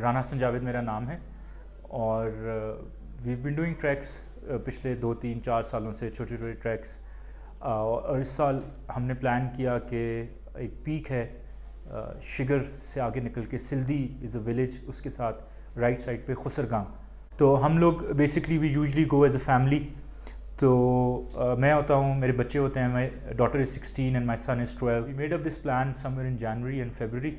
رانا حسن جاوید میرا نام ہے اور وی بین ڈوئنگ ٹریکس پچھلے 2-3-4 سالوں سے چھوٹے چھوٹے ٹریکس. اور اس سال ہم نے پلان کیا کہ ایک پیک ہے شگر سے آگے نکل کے سلدی از اے ولیج, اس کے ساتھ رائٹ سائڈ پہ خسرگاں. تو ہم لوگ basically we usually go as a family. تو میں ہوتا ہوں, میرے بچے ہوتے ہیں, my daughter is 16 and my son is 12. We made up this plan somewhere in January and February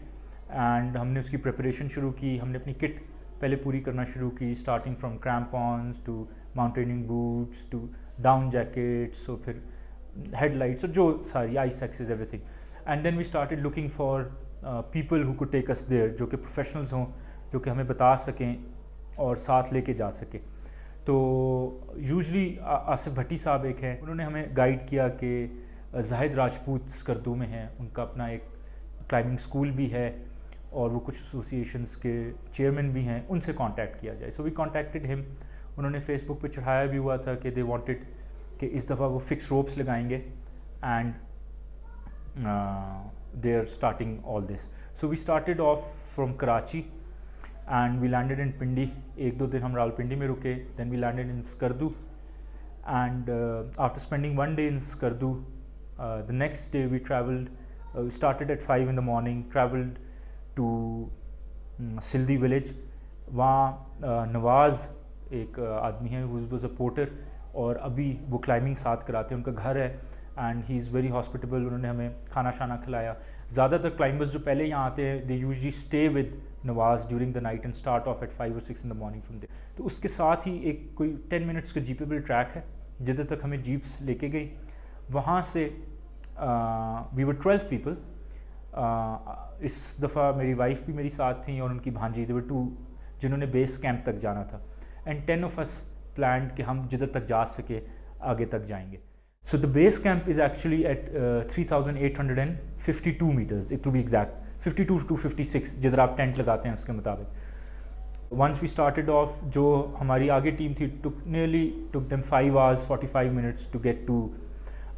and ہم نے اس کی پریپریشن شروع کی. ہم نے اپنی کٹ پہلے پوری کرنا شروع کی, starting from crampons to mountaineering boots to down jackets, اور پھر ہیڈ لائٹس اور جو ساری ice axes everything. And then we started looking for people who could take us there, جو کہ پروفیشنلز ہوں, جو کہ ہمیں بتا سکیں اور ساتھ لے کے جا سکیں. تو یوزلی آصف بھٹی صاحب ایک ہیں, انہوں نے ہمیں گائیڈ کیا کہ زاہد راجپوت اسکردو میں ہیں, ان کا اپنا ایک کلائمبنگ اسکول بھی ہے اور وہ کچھ ایسوسیشنس کے چیئرمین بھی ہیں, ان سے کانٹیکٹ کیا جائے. سو وی کانٹیکٹڈ ہم. انہوں نے فیس بک پہ چڑھایا بھی ہوا تھا کہ دے وانٹڈ کہ اس دفعہ وہ فکس روپس لگائیں گے and they are starting all this. So we started off from Karachi and we landed in Pindi. 1-2 دن ہم راولپنڈی میں رکے. Then we landed in Skardu and after spending 1 day in Skardu, the next day we traveled, we started at 5 in the morning, traveled to Saldi village. وہاں نواز ایک آدمی ہے, who was a porter, اور ابھی وہ کلائمبنگ ساتھ کراتے ہیں, ان کا گھر ہے and he is very hospitable. انہوں نے ہمیں کھانا شانا کھلایا. زیادہ تر کلائمبرز جو پہلے یہاں آتے ہیں they usually stay with Nawaz during the night and start off at 5 or 6 in the morning from there. تو اس کے ساتھ ہی ایک کوئی 10 minutes کا جیپیبل ٹریک ہے جدھر تک ہمیں جیپس لے کے گئی. وہاں سے وی ور 12 people. اس دفعہ میری وائف بھی میری ساتھ تھیں اور ان کی بھانجی, دے ور 2 جنہوں نے بیس کیمپ تک جانا تھا. اینڈ 10 of us planned کہ ہم جدھر تک جا سکے آگے تک جائیں گے. So the base camp is actually at 3,852 meters, to be exact 52 to 56 جدھر آپ ٹینٹ لگاتے ہیں اس کے مطابق. ونس وی اسٹارٹیڈ آف, جو ہماری آگے ٹیم تھی took them 5 hours 45 minutes to get to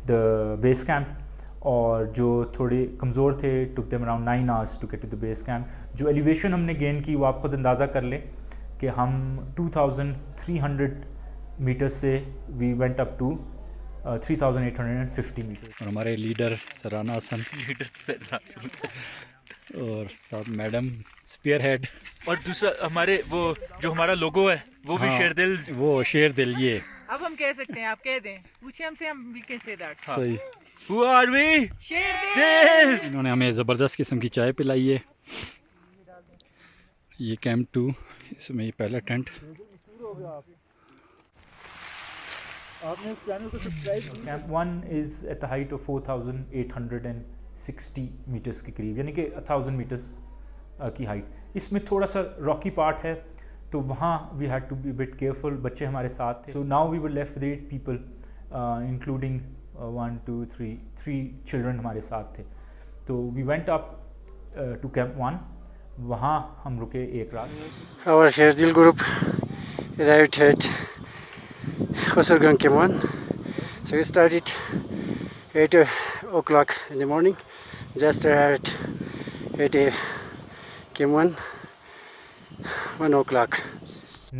the base camp, اور جو تھوڑے کمزور تھے took them around 9 hours to get to the base camp. جو ایلیویشن ہم نے گین کی وہ آپ خود اندازہ کر لیں کہ ہم 2,300 meters سے we went up to 3,850 meters. اور ہمارے لیڈر رانا حسن اور ساتھ میڈم اسپیئر ہیڈ, اور دوسرا ہمارے وہ جو ہمارا لوگو ہے وہ بھی شیر دل, وہ شیر دل. یہ اب ہم کہہ سکتے ہیں, آپ کہہ دیں, پوچھیں ہم سے, ہم وی کین سے دیٹ. صحیح. Who are we? شیر دل. انہوں نے ہمیں زبردست قسم کی چائے پلائی ہے. یہ کیمپ 2, اس میں یہ پہلا tent. Camp 1 is at the height of 4,860 meters کے قریب, یعنی کہ 1,000 meters کی ہائٹ. اس میں تھوڑا سا راکی پارٹ ہے تو وہاں we had to be a bit careful. بچے ہمارے ساتھ تھے. So now we were left with 8 people including 1, 2, 3 children ہمارے ساتھ تھے. تو we went up to Camp 1. وہاں ہم رکے ایک رات. Our Sherdil group arrived at Khosargan Camp 1. So we started 8 o'clock in the morning. Just arrived at Camp 1, 1 o'clock.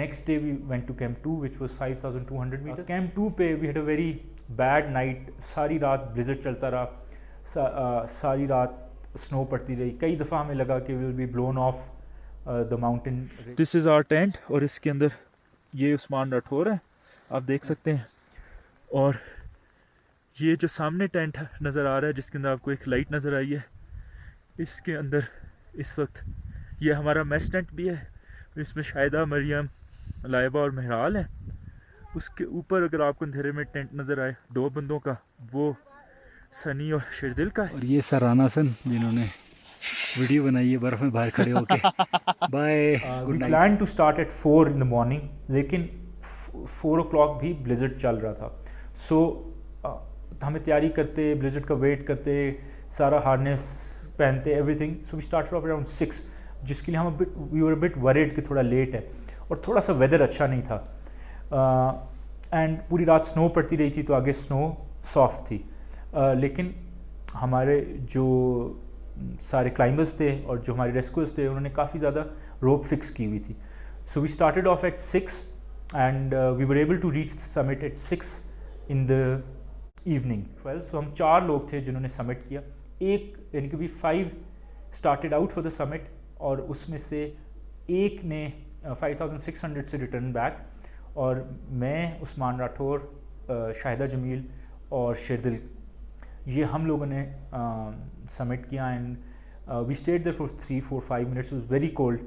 Next day we went to Camp 2 which was 5,200 meters. Camp 2 پہ we had a very bad night. ساری رات blizzard چلتا رہا, ساری رات snow پڑتی رہی. کئی دفعہ ہمیں لگا کہ we will be blown off the mountain. This is our tent, اور اس کے اندر یہ عثمان راٹھور ہے, آپ دیکھ سکتے ہیں. اور یہ جو سامنے ٹینٹ نظر آ رہا ہے جس کے اندر آپ کو ایک لائٹ نظر آئی ہے, اس کے اندر اس وقت یہ ہمارا میس ٹینٹ بھی ہے. اس میں شاہدہ, مریم, لائبہ اور مہرال ہیں. اس کے اوپر اگر آپ کو اندھیرے میں ٹینٹ نظر آئے 2 بندوں کا, وہ سنی اور شیردل کا ہے. اور یہ سر رانا حسن جنہوں نے ویڈیو بنائی ہے برف میں باہر کھڑے ہو کے. Bye. We planned to start at 4 in the morning, لیکن 4 o'clock بھی بلیزرڈ چل رہا تھا. سو ہمیں تیاری کرتے, بلیزرڈ کا ویٹ کرتے, سارا ہارنیس پہنتے, everything. So we start up around 6, جس کے لیے ہم وی ور بٹ ورڈ کہ تھوڑا لیٹ ہے, اور تھوڑا سا ویدر اچھا نہیں تھا. اینڈ پوری رات سنو پڑتی رہی تھی, تو آگے سنو سافٹ تھی. لیکن ہمارے جو سارے کلائمبرس تھے اور جو ہمارے ریسکیورس تھے انہوں نے کافی زیادہ روپ فکس کی ہوئی تھی. So we started off at 6 and we were able to reach summit at 6 in the evening 12. So ہم 4 لوگ تھے جنہوں نے سمٹ کیا. ایک یعنی کہ 5 اسٹارٹیڈ آؤٹ فار دا سمٹ اور اس میں سے ایک نے 5600 سے ریٹرن بیک, اور میں, عثمان راٹھور, شاہدہ جمیل اور شیردل, یہ ہم لوگوں نے سمٹ کیا. And we stayed there for 3-4-5 minutes. It was very cold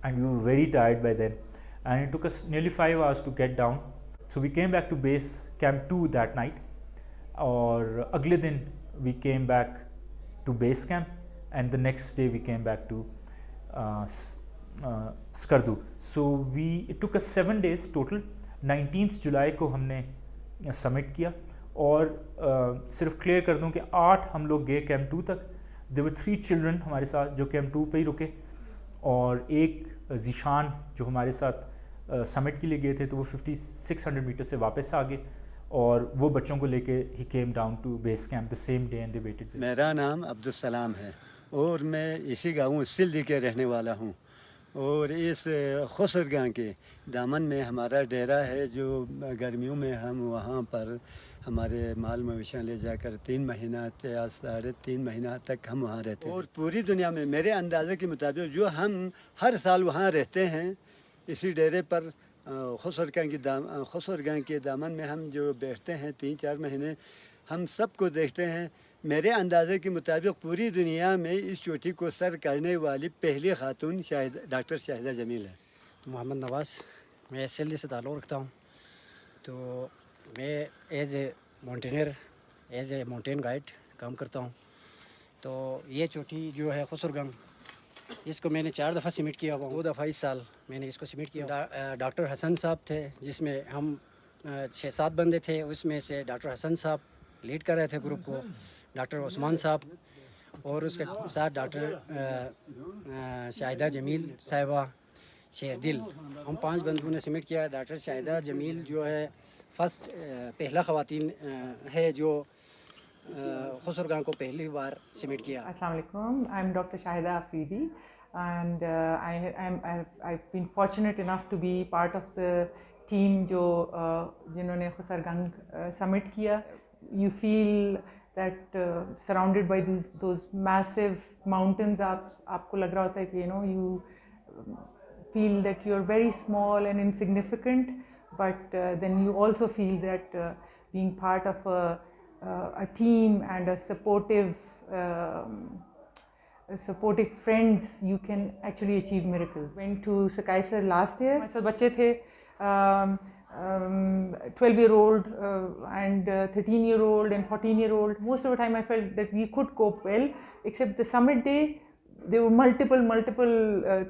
and we were very tired by then, and it took us nearly 5 hours to get down. So we came back to base camp 2 that night, اور اگلے دن we came back to base camp, and the next day we came back to Skardu. So it took us 7 days total. 19th جولائی کو ہم نے summit کیا, اور صرف clear کر دوں کہ 8 ہم لوگ گئے کیمپ 2 تک. there were 3 children ہمارے ساتھ جو کیمپ 2 پہ ہی رکے, اور ایک ذیشان جو ہمارے ساتھ سمٹ کے لیے گئے تھے تو وہ 5600 میٹر سے واپس آ گئے, اور وہ بچوں کو لے کے ہی came down to base camp the same day and they waited there. میرا نام عبدالسلام ہے اور میں اسی گاؤں سلدی کے رہنے والا ہوں, اور اس خسرگاں کے دامن میں ہمارا ڈیرا ہے, جو گرمیوں میں ہم وہاں پر ہمارے مال مویشیاں لے جا کر 3 مہینہ یا 3.5 مہینہ تک ہم وہاں رہتے ہیں. اور پوری دنیا میں میرے اندازے کے مطابق جو ہم ہر سال وہاں رہتے ہیں اسی ڈیرے پر خسرگاں کے دامن میں ہم جو بیٹھتے ہیں 3-4 مہینے, ہم سب کو دیکھتے ہیں. میرے اندازے کے مطابق پوری دنیا میں اس چوٹی کو سر کرنے والی پہلی خاتون ڈاکٹر شاہدہ جمیل ہے. محمد نواز, میں سلدی سے تعلق رکھتا ہوں. تو میں as a mountaineer, as a mountain guide کام کرتا ہوں. تو یہ چوٹی جو ہے خسرگنگ, اس کو میں نے 4 دفعہ سمٹ کیا ہوا, 2 دفعہ اس سال میں نے اس کو سمٹ کیا. ڈاکٹر حسن صاحب تھے جس میں ہم 6-7 بندے تھے, اس میں سے ڈاکٹر حسن صاحب لیڈ کر رہے تھے گروپ کو, ڈاکٹر عثمان صاحب اور اس کے ساتھ ڈاکٹر شاہدہ جمیل صاحبہ, شیردل, ہم 5 بندوں نے سمٹ کیا. ڈاکٹر شاہدہ جمیل جو ہے پہلا خواتین ہے جو خسرگاں کو پہلی بار سمٹ کیا. السلام علیکم. I am Dr. Shahida Afridi, and I've been fortunate enough to be part of the team جو جنہوں نے خسرگنگ سمٹ کیا. You feel that surrounded by those massive mountains, آپ کو لگ رہا ہوتا ہے کہ you feel that you're very small and insignificant, but then you also feel that being part of a team and a supportive friends, you can actually achieve miracles. Went to Sakaisar last year. ہمارے ساتھ بچے تھے 12-year-old and 13-year-old and 14-year-old. Most of the time I felt that we could cope well, except the summit day there were multiple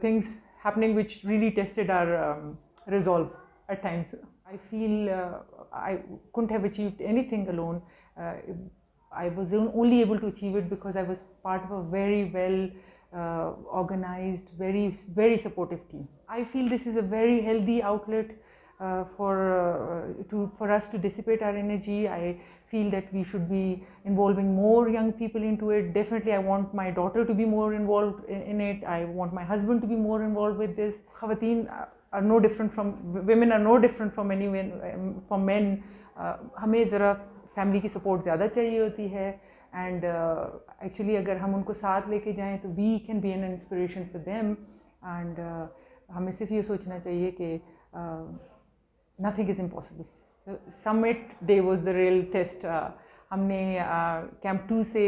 things happening which really tested our resolve at times. I feel I couldn't have achieved anything alone. I was only able to achieve it because I was part of a very well organized, very supportive team. I feel this is a very healthy outlet for us to dissipate our energy. I feel that we should be involving more young people into it. Definitely I want my daughter to be more involved in it. I want my husband to be more involved with this. Khawateen are no different from women, are no different from from men. ہمیں ذرا family کی support زیادہ چاہیے ہوتی ہے, and actually اگر ہم ان کو ساتھ لے کے جائیں تو we can be an inspiration for them. And ہمیں صرف یہ سوچنا چاہیے کہ nothing is impossible. Summit day was the real test. ہم نے کیمپ 2 سے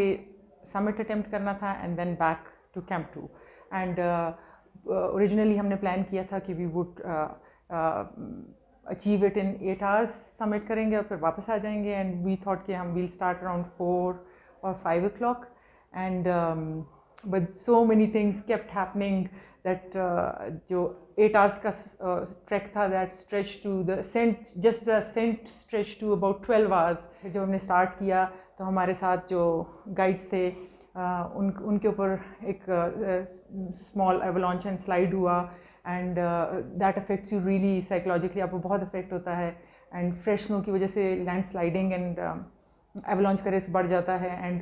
سمٹ اٹیمپٹ کرنا تھا and then back to camp 2. And originally ہم نے پلان کیا تھا کہ we would achieve it in 8 hours, summit کریں گے اور پھر واپس آ جائیں گے. اینڈ وی تھاٹ کہ ہم we'll start around 4 or 5 o'clock. And but so many things kept happening that جو 8 hours کا ٹریک تھا that stretched to the ascent, just the ascent stretched to about 12 hours. جب ہم نے اسٹارٹ کیا تو ہمارے ساتھ جو گائیڈس تھے ان کے اوپر ایک اسمال ایولانچ اینڈ سلائڈ ہوا, and that affects you really psychologically, آپ کو بہت افیکٹ ہوتا ہے. اینڈ فریش سنو کی وجہ سے لینڈ سلائڈنگ اینڈ ایولانچ کا رسک بڑھ جاتا ہے. And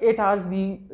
8 hours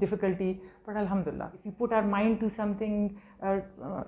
difficulty, but alhamdulillah, if we put our mind to something,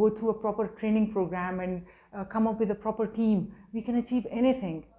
go through a proper training program and come up with a proper team, we can achieve anything.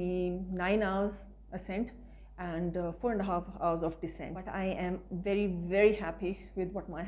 me 9 hours ascent and 4.5 hours of descent. But I am very, very happy with what my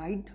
guide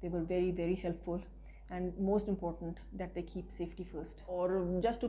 they were very, very helpful. And most important that they keep safety first, or just to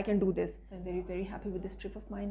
I can do this. So I'm very, very happy with this trip of mine.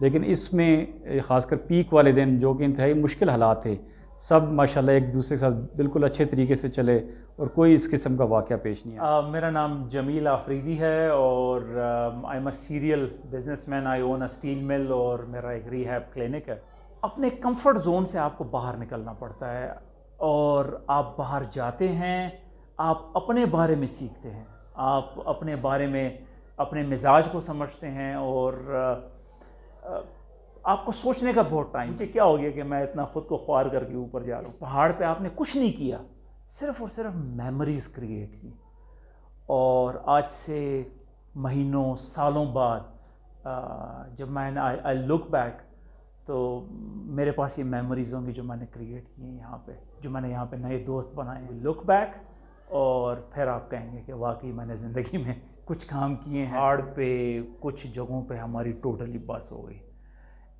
لیکن اس میں خاص کر pack والے دن جو کہ انتہائی مشکل حالات تھے، سب ماشاءاللہ ایک دوسرے کے ساتھ بالکل اچھے طریقے سے چلے اور کوئی اس قسم کا واقعہ پیش نہیں آیا۔ میرا نام جمیل آفریدی ہے اور I am a serial businessman, I own a steel mill اور میرا ایک ریہیب کلینک ہے۔ اپنے کمفرٹ زون سے آپ کو باہر نکلنا پڑتا ہے اور آپ باہر جاتے ہیں، آپ اپنے بارے میں سیکھتے ہیں، آپ اپنے بارے میں اپنے مزاج کو سمجھتے ہیں اور آپ کو سوچنے کا بہت ٹائم، مجھے کیا ہو گیا کہ میں اتنا خود کو خوار کر کے اوپر جا رہا ہوں۔ پہاڑ پہ آپ نے کچھ نہیں کیا، صرف اور صرف میموریز کریٹ کی، اور آج سے مہینوں سالوں بعد جب میں نے آئی لک بیک تو میرے پاس یہ میموریز ہوں گی جو میں نے کریٹ کی ہیں یہاں پہ، جو میں نے یہاں پہ نئے دوست بنائے ہیں۔ لک بیک اور پھر آپ کہیں گے کہ واقعی میں نے زندگی میں کچھ کام کیے ہیں۔ پہاڑ پہ کچھ جگہوں پہ ہماری ٹوٹلی بس ہو گئی،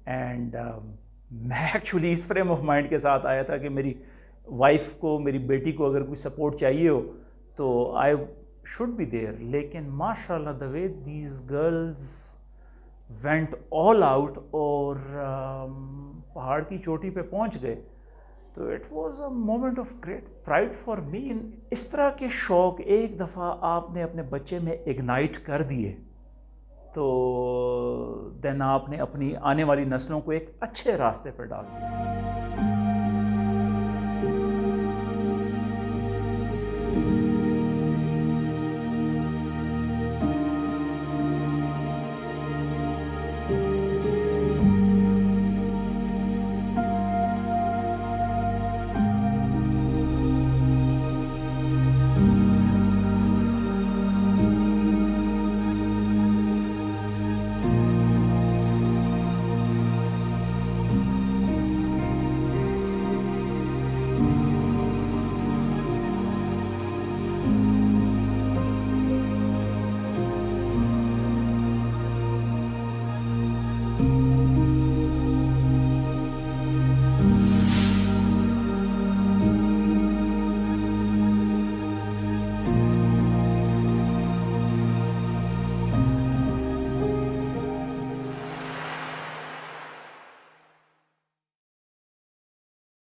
اینڈ میں ایکچولی اس فریم آف مائنڈ کے ساتھ آیا تھا کہ میری وائف کو، میری بیٹی کو اگر کوئی سپورٹ چاہیے ہو تو آئی شوڈ بی دیئر، لیکن ماشاء اللہ the way these girls went all out اور پہاڑ کی چوٹی پہ پہنچ گئے، تو it was a moment of great pride for me. اس طرح کے شوق ایک دفعہ آپ نے اپنے بچے میں اگنائٹ کر دیے تو دین آپ نے اپنی آنے والی نسلوں کو ایک اچھے راستے پر ڈال دیا۔